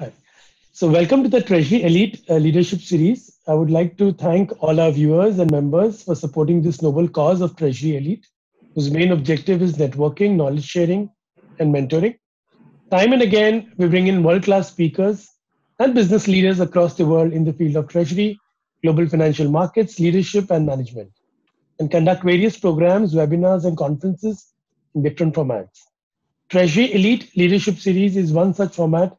Hi. So, welcome to the Treasury Elite Leadership Series. I would like to thank all our viewers and members for supporting this noble cause of Treasury Elite, whose main objective is networking, knowledge sharing, and mentoring. Time and again, we bring in world class speakers and business leaders across the world in the field of Treasury, global financial markets, leadership, and management, and conduct various programs, webinars, and conferences in different formats. Treasury Elite Leadership Series is one such format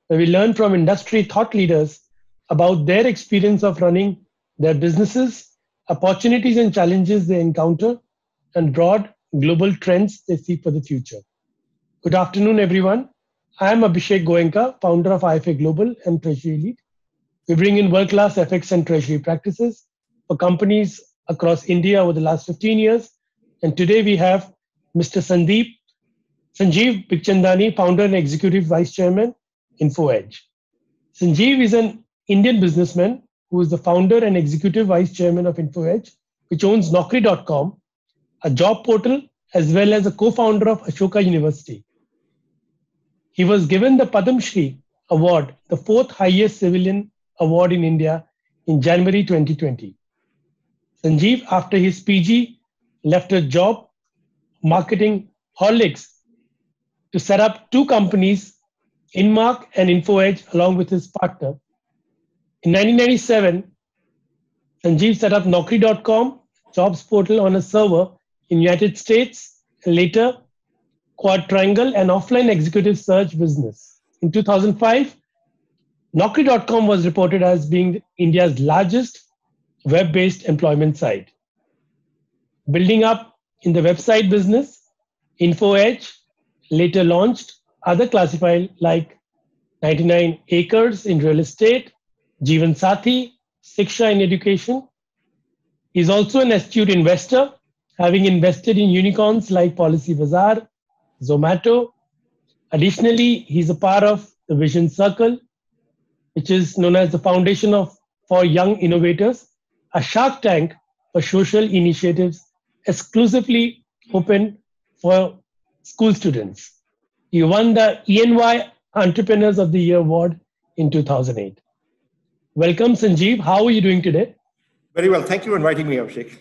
where we learn from industry thought leaders about their experience of running their businesses, opportunities and challenges they encounter, and broad global trends they see for the future. Good afternoon, everyone. I am Abhishek Goenka, founder of IFA Global and Treasury Elite. We bring in world class FX and treasury practices for companies across India over the last 15 years. And today we have Mr. Sanjeev Bikhchandani, founder and executive vice chairman, InfoEdge. Sanjeev is an Indian businessman who is the founder and executive vice chairman of InfoEdge, which owns Naukri.com, a job portal, as well as a co-founder of Ashoka University. He was given the Padma Shri Award, the fourth highest civilian award in India, in January 2020. Sanjeev, after his PG, left a job marketing Horlicks to set up two companies, Inmark and InfoEdge, along with his partner. In 1997, Sanjeev set up Naukri.com, jobs portal on a server in United States, and later Quadrangle, an offline executive search business. In 2005, Naukri.com was reported as being India's largest web-based employment site. Building up in the website business, InfoEdge later launched other classified like 99 acres in real estate, Jeevan Sathi, Siksha in education. He's also an astute investor, having invested in unicorns like Policy Bazaar, Zomato. Additionally, he's a part of the Vision Circle, which is known as the Foundation for Young Innovators, a shark tank for social initiatives exclusively open for school students. He won the ENY Entrepreneurs of the Year Award in 2008. Welcome, Sanjeev. How are you doing today? Very well. Thank you for inviting me, Abhishek.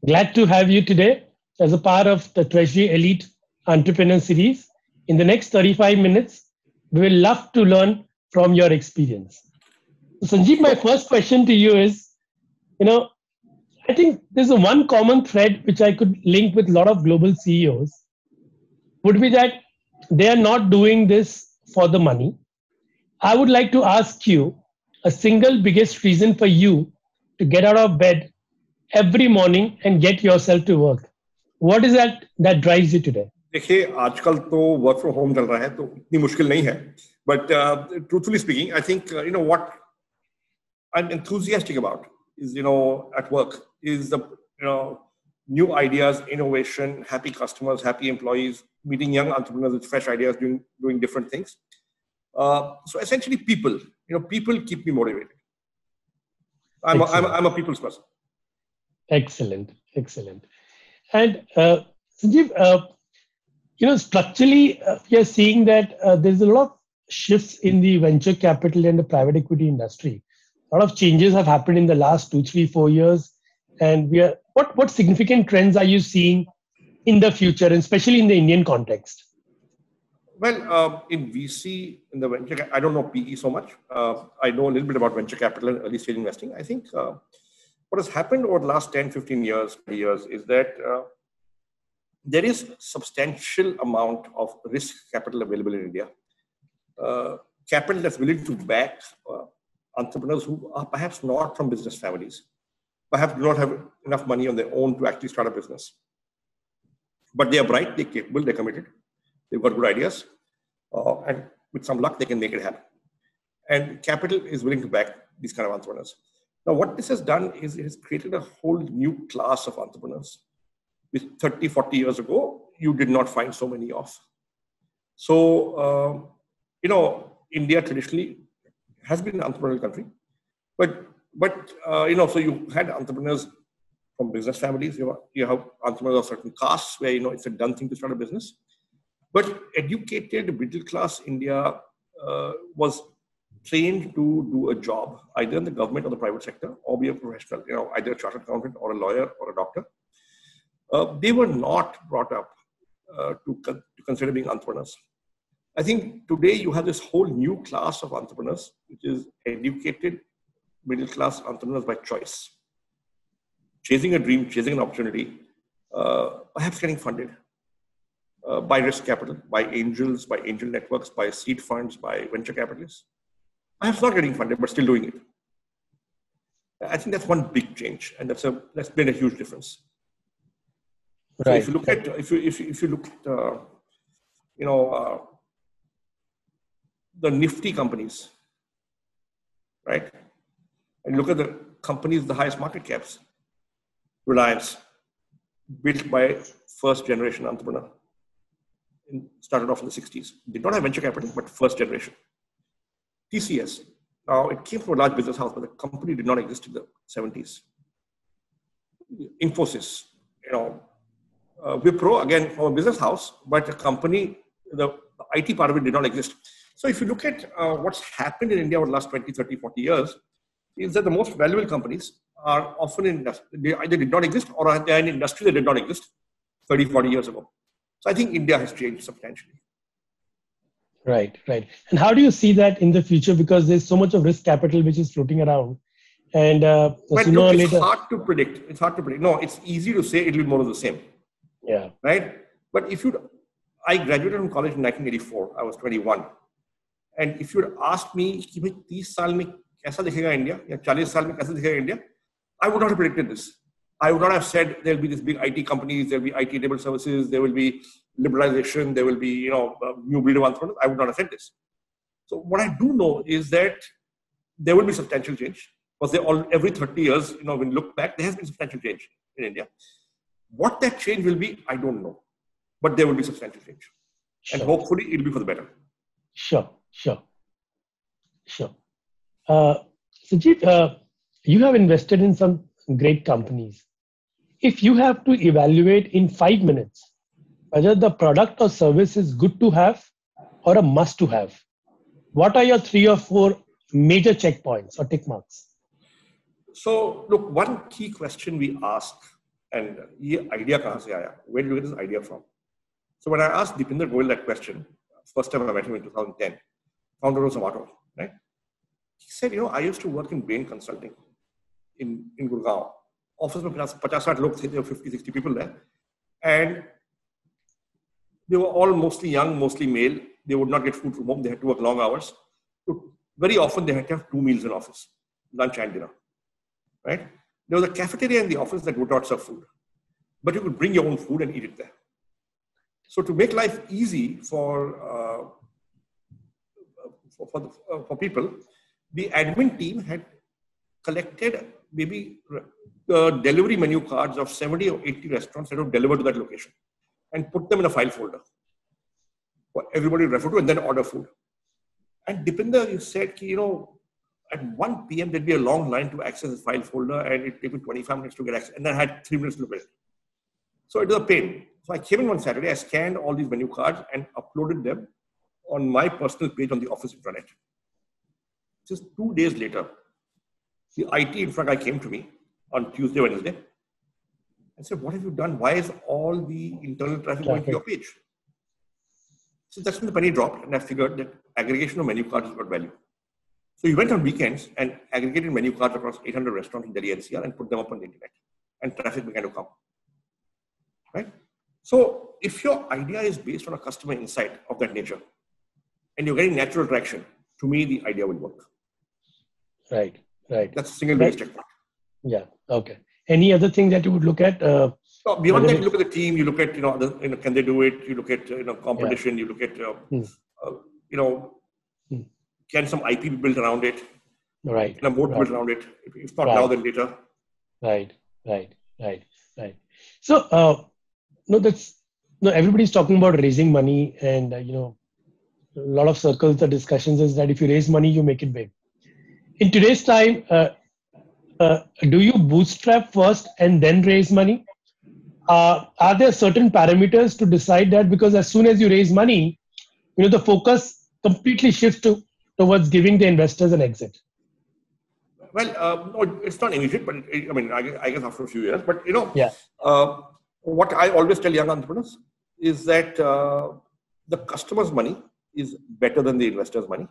Glad to have you today as a part of the Treasury Elite Entrepreneur Series. In the next 35 minutes, we will love to learn from your experience. So, Sanjeev, my first question to you is, I think there's a one common thread which I could link with a lot of global CEOs would be that they are not doing this for the money. I would like to ask you a single biggest reason for you to get out of bed every morning and get yourself to work. What is that drives you today? देखिए आजकल तो work from home चल रहा है तो इतनी मुश्किल नहीं है but truthfully speaking I think what I am enthusiastic about is at work is the new ideas, innovation, happy customers, happy employees, meeting young entrepreneurs with fresh ideas, doing different things. So essentially, people keep me motivated. I'm a people's person. Excellent. And Sanjeev, structurally, we are seeing that there's a lot of shifts in the venture capital and the private equity industry. A lot of changes have happened in the last 2, 3, 4 years. And what significant trends are you seeing in the future, and especially in the Indian context? Well, in VC, in the venture, I don't know PE so much. I know a little bit about venture capital and early stage investing. I think what has happened over the last 10, 15 years is that there is substantial amount of risk capital available in India. Capital that's willing to back entrepreneurs who are perhaps not from business families, perhaps do not have enough money on their own to actually start a business. But they are bright, they're capable, they're committed, they've got good ideas, and with some luck, they can make it happen. And capital is willing to back these kind of entrepreneurs. Now, what this has done is it has created a whole new class of entrepreneurs, which 30, 40 years ago, you did not find so many of. So, India traditionally has been an entrepreneurial country, but so you had entrepreneurs from business families, you have entrepreneurs of certain castes where, it's a done thing to start a business. But educated middle class India was trained to do a job either in the government or the private sector, or be a professional, either a chartered accountant or a lawyer or a doctor. They were not brought up to consider being entrepreneurs. I think today you have this whole new class of entrepreneurs, which is educated middle class entrepreneurs by choice, chasing a dream, chasing an opportunity, perhaps getting funded by risk capital, by angels, by angel networks, by seed funds, by venture capitalists. Perhaps not getting funded, but still doing it. I think that's one big change, and that's been a huge difference. Right. So if you look at the nifty companies, right, and look at the companies with the highest market caps. Reliance, built by first generation entrepreneur, started off in the 60s. Did not have venture capital, but first generation. TCS, now it came from a large business house, but the company did not exist in the 70s. Infosys, Wipro, again from a business house, but the company, the IT part of it did not exist. So if you look at what's happened in India over the last 20, 30, 40 years, is that the most valuable companies are often in industry. They either did not exist or they are in industry that did not exist 30, 40 years ago. So I think India has changed substantially. Right. And how do you see that in the future? Because there's so much of risk capital which is floating around. And it's hard to predict. No, it's easy to say it'll be more of the same. Yeah. Right. But I graduated from college in 1984. I was 21. And if you'd asked me, 30 साल में कैसा दिखेगा India, या 40 साल में कैसा दिखेगा India, I would not have predicted this. I would not have said there'll be these big IT companies, there'll be IT-enabled services, there will be liberalization, there will be new breed of entrepreneurs. I would not have said this. So what I do know is that there will be substantial change. Because every 30 years, when you look back, there has been substantial change in India. What that change will be, I don't know. But there will be substantial change. Sure. And hopefully it'll be for the better. Sure. Sanjeev, you have invested in some great companies. If you have to evaluate in 5 minutes whether the product or service is good to have or a must to have, what are your 3 or 4 major checkpoints or tick marks? So look, one key question we ask, and this idea kahan se aaya? Where did you get this idea from? So when I asked Deepinder Goyal that question, first time I met him in 2010, founder of Zomato, right? He said, I used to work in Bain Consulting in Gurgaon. Office mein 50-60 log the, there were 50-60 people there. And they were all mostly young, mostly male. They would not get food from home. They had to work long hours. So very often they had to have 2 meals in office, lunch and dinner, right? There was a cafeteria in the office that would not serve food, but you could bring your own food and eat it there. So to make life easy for people, the admin team had collected maybe delivery menu cards of 70 or 80 restaurants that would deliver to that location and put them in a file folder for everybody to refer to and then order food. And Deepinder said, at 1 p.m. there'd be a long line to access the file folder and it'd take me 25 minutes to get access. And then I had 3 minutes to look at it. So it was a pain. So I came in one Saturday, I scanned all these menu cards and uploaded them on my personal page on the office intranet. Just 2 days later, the IT infra guy came to me on Tuesday, Wednesday, and said, what have you done? Why is all the internal traffic going to your page? So that's when the penny dropped, and I figured that aggregation of menu cards is got value. So he went on weekends and aggregated menu cards across 800 restaurants in Delhi NCR and put them up on the internet, and traffic began to come. Right? So if your idea is based on a customer insight of that nature, and you're getting natural traction, to me, the idea will work. Right. That's a single biggest checkpoint. Yeah. Okay. Any other thing that you would look at? So beyond that, you look at the team. You look at can they do it? You look at competition. Yeah. You look at can some IP be built around it? Right. Can a moat built around it? If not now, then later. Right. So everybody's talking about raising money, and a lot of circles, the discussions is that if you raise money, you make it big. In today's time, do you bootstrap first and then raise money? Are there certain parameters to decide that? Because as soon as you raise money, the focus completely shift towards giving the investors an exit? Well, no, it's not immediate, but I guess after a few years. But Yeah. What I always tell young entrepreneurs is that the customer's money is better than the investor's money,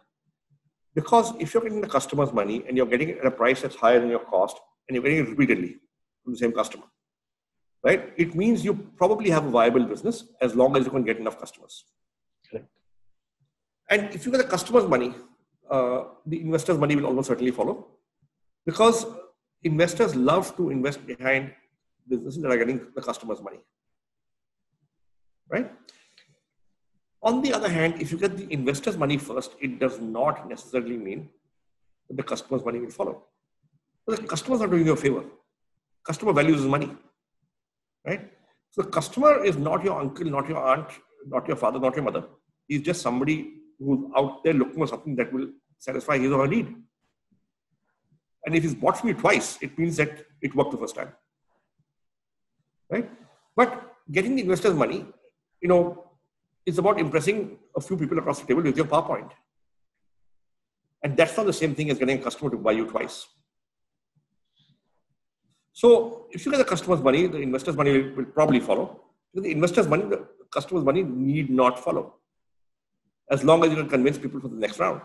because if you're getting the customer's money and you're getting it at a price that's higher than your cost, and you're getting it repeatedly from the same customer, right? It means you probably have a viable business as long as you can get enough customers. Correct. And if you get the customer's money, the investor's money will almost certainly follow, because investors love to invest behind businesses that are getting the customer's money, right? On the other hand, if you get the investor's money first, it does not necessarily mean that the customer's money will follow. But the customers are doing you a favor. Customer values his money, right? So the customer is not your uncle, not your aunt, not your father, not your mother. He's just somebody who's out there looking for something that will satisfy his or her need. And if he's bought from you twice, it means that it worked the first time, right? But getting the investor's money, it's about impressing a few people across the table with your PowerPoint. And that's not the same thing as getting a customer to buy you twice. So if you get the customer's money, the investor's money will probably follow. The investor's money, the customer's money need not follow, as long as you can convince people for the next round.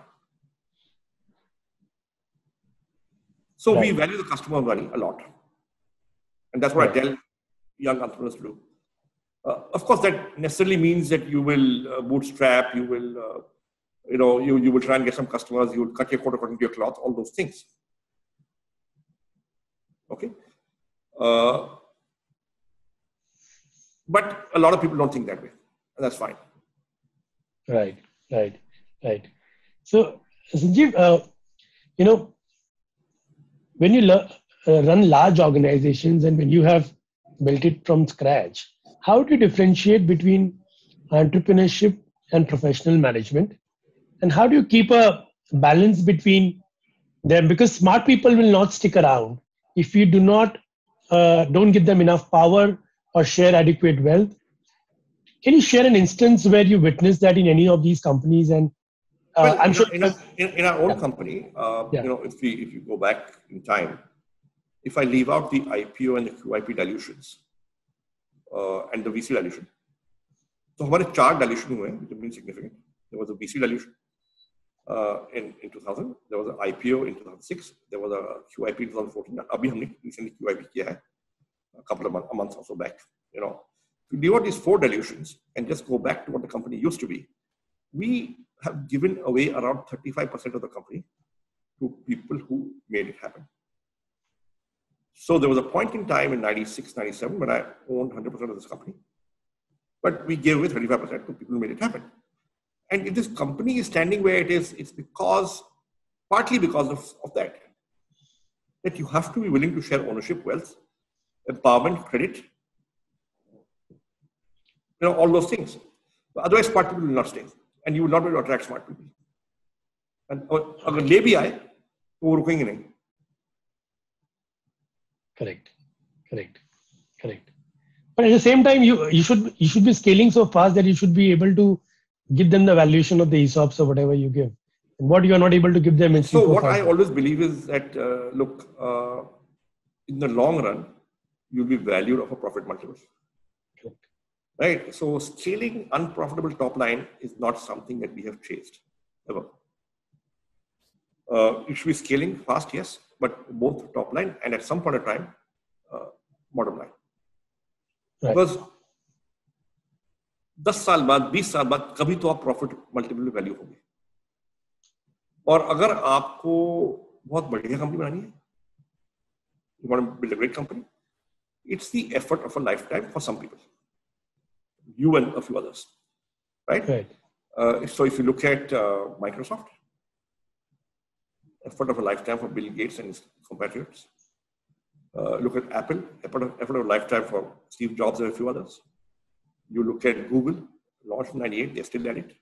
So we value the customer money a lot. And that's what I tell young entrepreneurs to do. Of course, that necessarily means that you will bootstrap, you will, you will try and get some customers, you will cut your coat according to your cloth, all those things. Okay. But a lot of people don't think that way, and that's fine. Right. So, Sanjeev, when you run large organizations and when you have built it from scratch, how do you differentiate between entrepreneurship and professional management? And how do you keep a balance between them? Because smart people will not stick around if you don't give them enough power or share adequate wealth. Can you share an instance where you witnessed that in any of these companies? And I'm sure in our own company, if you go back in time, if I leave out the IPO and the QIP dilutions and the VC dilution, so हमारे 4 dilution हुए, which have been significant. There was a VC dilution in 2000. There was an IPO in 2006. There was a QIP in 2014. अभी हमने recently QIP किया है, a couple of months or so back. To leave out these 4 dilutions and just go back to what the company used to be, we have given away around 35% of the company to people who made it happen. So there was a point in time in 96, 97 when I owned 100% of this company, but we gave away 35% to people who made it happen. And if this company is standing where it is, it's partly because of that you have to be willing to share ownership, wealth, empowerment, credit, all those things. Otherwise, smart people will not stay, and you will not be able to attract smart people. And अगर ले भी आए, तो वो रुकेंगे नहीं. Correct. But at the same time, you should be scaling so fast that you should be able to give them the valuation of the ESOPs or whatever you give. And what you are not able to give them in So what I always believe is that in the long run, you'll be valued of a profit multiples. Correct. Right. So scaling unprofitable top line is not something that we have chased ever. You should be scaling fast, yes, but both top line and at some point of time, bottom line. Right. Because 10 साल बाद 20 साल बाद कभी तो आप profit multiple value होंगे. और अगर आपको बहुत बढ़िया कंपनी बनानी है, you want to build a great company, it's the effort of a lifetime for some people, you and a few others, right? So if you look at Microsoft, effort of a lifetime for Bill Gates and his compatriots. Look at Apple, effort of a lifetime for Steve Jobs and a few others. You look at Google, launched in 98, they're still at it,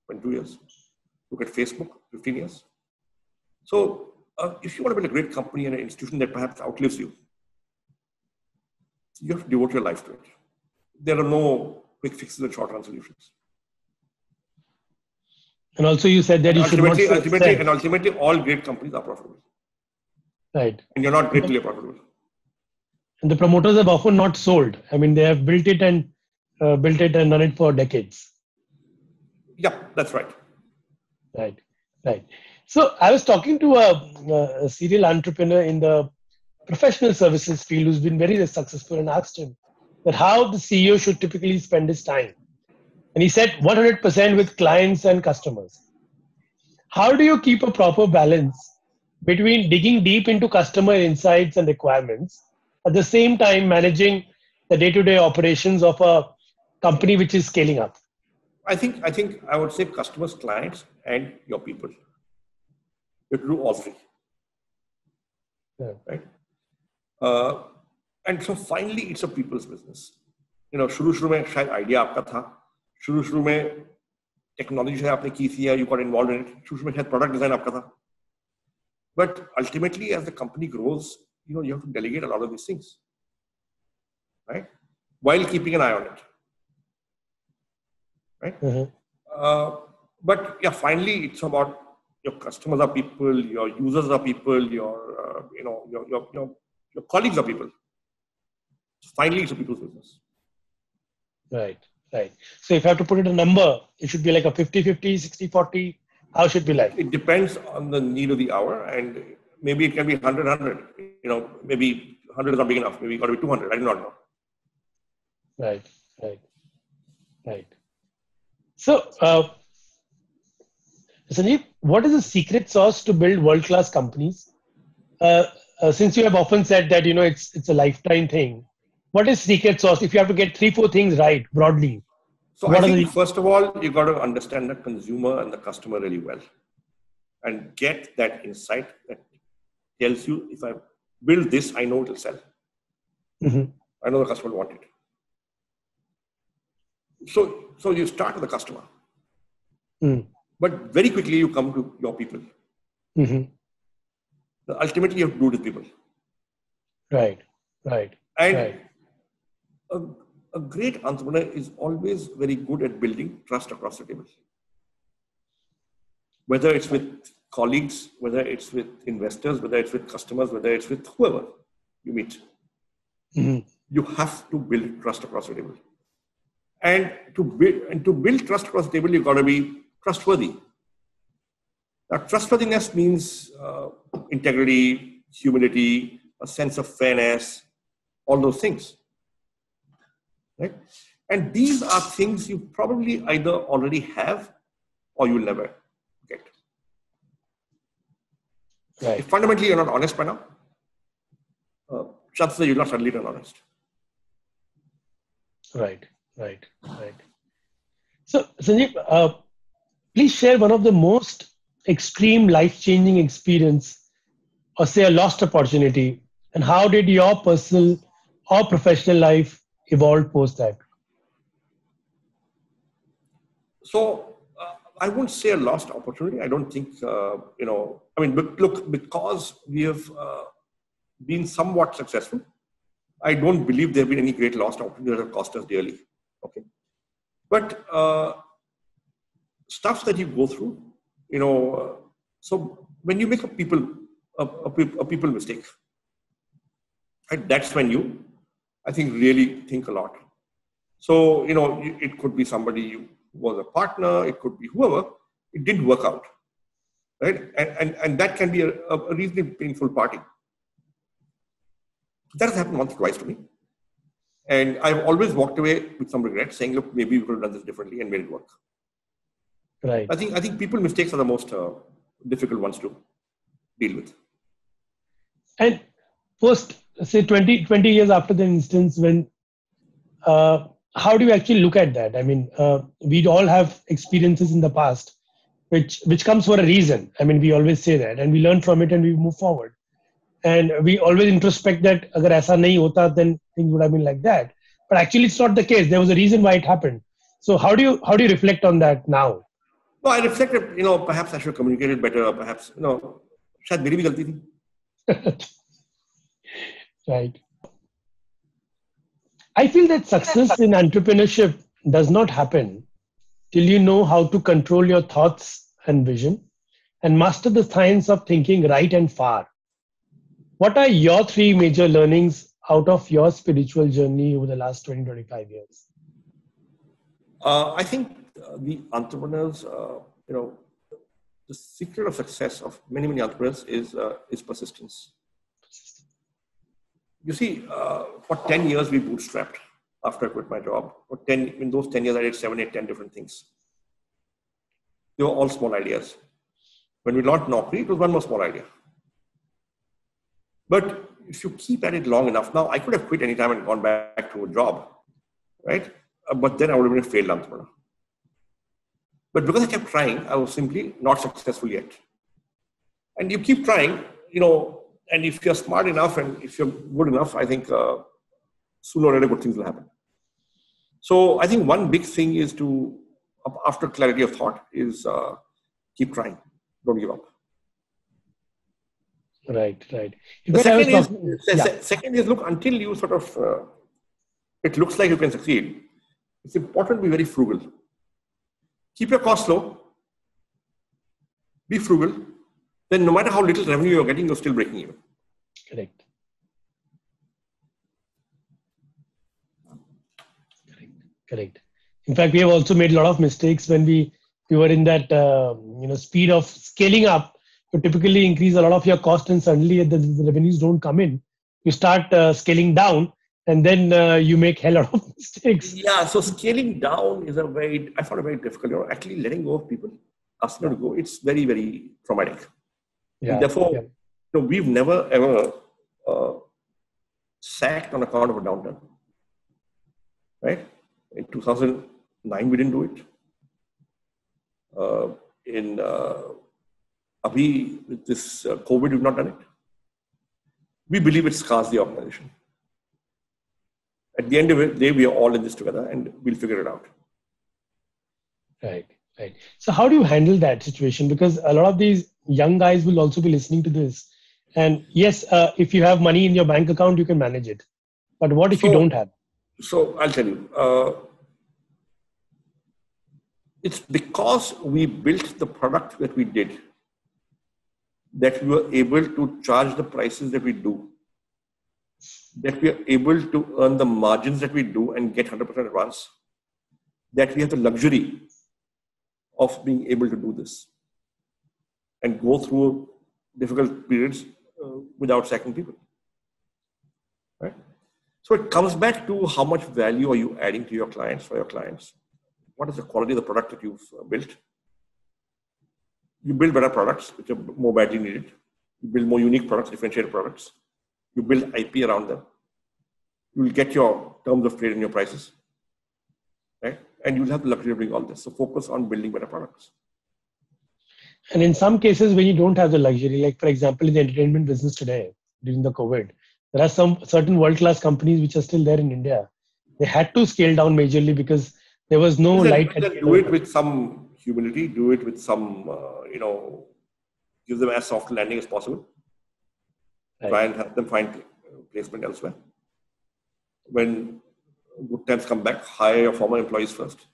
22 years. Look at Facebook, 15 years. So if you want to build a great company and an institution that perhaps outlives you, you have to devote your life to it. There are no quick fixes and short-run solutions. And also you said that and you should not ultimately all great companies are profitable. Right. And you're not greatly profitable. And the promoters have often not sold. I mean, they have built it and run it for decades. Yeah, that's right. Right. So I was talking to a serial entrepreneur in the professional services field who's been very successful, and asked him that how the CEO should typically spend his time. And he said 100% with clients and customers. How do you keep a proper balance between digging deep into customer insights and requirements, at the same time managing the day-to-day operations of a company which is scaling up? I think I would say customers, clients, and your people. You have to do all three. Yeah. Right? And so finally, it's a people's business. शुरू में शायद idea आपका था, शुरू में technology शायद आपने की थी, you got involved in it, शुरू में शायद product design आपका था. But ultimately, as the company grows, you have to delegate a lot of these things, right? While keeping an eye on it, right? Mm-hmm. But yeah, finally, it's about your customers are people, your users are people, your colleagues are people. Finally, it's a people's business. Right. So if I have to put it a number, it should be like a 50-50, 60-40. How should it be like? It depends on the need of the hour, and maybe it can be 100. Maybe 100 is not big enough. Maybe it got to be 200. I do not know. Right. So, Sanjeev, what is the secret sauce to build world-class companies? Since you have often said that it's a lifetime thing, what is secret sauce? If you have to get 3-4 things right broadly. So I think first of all, you got to understand the consumer and the customer really well, and get that insight that tells you, if I build this, I know it will sell. Mm-hmm. I know the customer will want it. So you start with the customer, but very quickly you come to your people. Mm-hmm. Ultimately, you have to do it with people. Right. And a great entrepreneur is always very good at building trust across the table. Whether it's with colleagues, whether it's with investors, whether it's with customers, whether it's with whoever you meet. Mm-hmm. You have to build trust across the table. And to build trust across the table, you've got to be trustworthy. Now, trustworthiness means integrity, humility, a sense of fairness, all those things. Right? And these are things you probably either already have or you'll never get. Right. If fundamentally you're not honest by now, chances are you'll not suddenly turn honest. Right. So, Sanjeev, please share one of the most extreme life-changing experience, or say a lost opportunity, and how did your personal or professional life evolve post that? So I won't say a lost opportunity. I don't think, because we have been somewhat successful, I don't believe there have been any great lost opportunities that have cost us dearly. Okay. But stuff that you go through, so when you make a people mistake, right, that's when you, I think, really think a lot. So, it could be somebody who was a partner, it could be whoever, it didn't work out, right? And that can be a reasonably painful party. That has happened once or twice to me. And I've always walked away with some regret, saying, look, maybe we could have done this differently and made it work. Right. I think people mistakes are the most difficult ones to deal with. And post, say 20 years after the instance, when how do you actually look at that? I mean, we all have experiences in the past, which comes for a reason. I mean, we always say that, and we learn from it and we move forward. And we always introspect that, agar aisa nahi hota, then things would have been like that. But actually, it's not the case. There was a reason why it happened. So how do you reflect on that now? No, I reflected, perhaps I should communicate it better, or perhaps, shayad meri bhi galti thi. Right. I feel that success in entrepreneurship does not happen till you know how to control your thoughts and vision and master the science of thinking right and far. What are your three major learnings out of your spiritual journey over the last 20, 25 years? I think the entrepreneurs, the secret of success of many, many entrepreneurs is persistence. You see, for 10 years, we bootstrapped after I quit my job. In those 10 years, I did 7, 8, 10 different things. They were all small ideas. When we launched Naukri, it was one more small idea. But if you keep at it long enough, now I could have quit anytime and gone back to a job, right? But then I would have been a failed entrepreneur. But because I kept trying, I was simply not successful yet. And you keep trying, and if you're smart enough and if you're good enough, I think sooner or later good things will happen. So I think one big thing is after clarity of thought, is keep trying. Don't give up. Right. The second is, look, until you sort of, it looks like you can succeed, it's important to be very frugal. Keep your costs low. Be frugal. Then no matter how little revenue you're getting, you're still breaking even. Correct. In fact, we have also made a lot of mistakes when we were in that speed of scaling up. You typically increase a lot of your cost, and suddenly the revenues don't come in. You start scaling down, and then you make a lot of mistakes. Yeah. So scaling down is I found it very difficult. Actually letting go of people, asking them to go, it's very, very traumatic. Yeah. And therefore, we've never ever sacked on account of a downturn. Right? In 2009, we didn't do it. With this COVID, we've not done it. We believe it scars the organization. At the end of the day, we are all in this together and we'll figure it out. Right. So how do you handle that situation? Because a lot of these young guys will also be listening to this. And yes, if you have money in your bank account, you can manage it. But what if you don't have? So I'll tell you. It's because we built the product that we did that we were able to charge the prices that we do, that we are able to earn the margins that we do and get 100% advance, that we have the luxury of being able to do this and go through difficult periods without sacking people. Right? So it comes back to how much value are you adding to your clients, for your clients? What is the quality of the product that you've built? You build better products, which are more badly needed. You build more unique products, differentiated products. You build IP around them. You will get your terms of trade and your prices. Right? And you'll have the luxury of doing all this. So focus on building better products. And in some cases, when you don't have the luxury, like for example, in the entertainment business today, during the COVID, there are some certain world-class companies which are still there in India. They had to scale down majorly because there was no light. Do it with some humility, do it with some, give them as soft landing as possible. Right. Try and help them find placement elsewhere. When good times come back, hire your former employees first.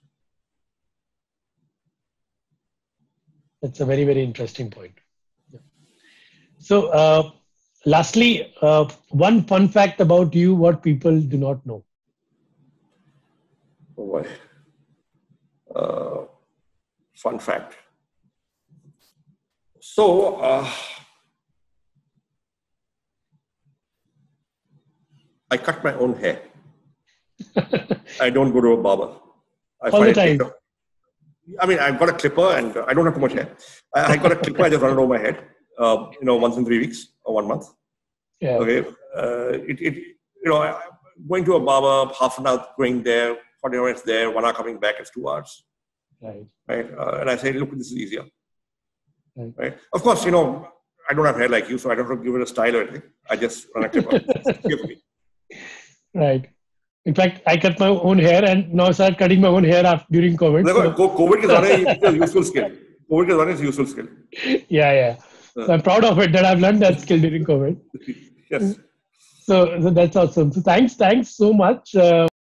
That's a very, very interesting point. Yeah. So, lastly, one fun fact about you, what people do not know. Oh boy. Fun fact. So, I cut my own hair. I don't go to a barber. All the time. I've got a clipper and I don't have too much hair. I got a clipper, I just run it over my head, once in 3 weeks or 1 month. Yeah. Okay. Going to a barber, half an hour going there, 40 minutes there, 1 hour coming back, it's 2 hours. Right. And I say, look, this is easier. Right. Of course, I don't have hair like you, so I don't have to give it a style or anything. I just run a clipper. Right. In fact, I cut my own hair and now start cutting my own hair during COVID. COVID is a useful skill. COVID is a useful skill. Yeah. So I'm proud of it that I've learned that skill during COVID. Yes. So that's awesome. So thanks so much.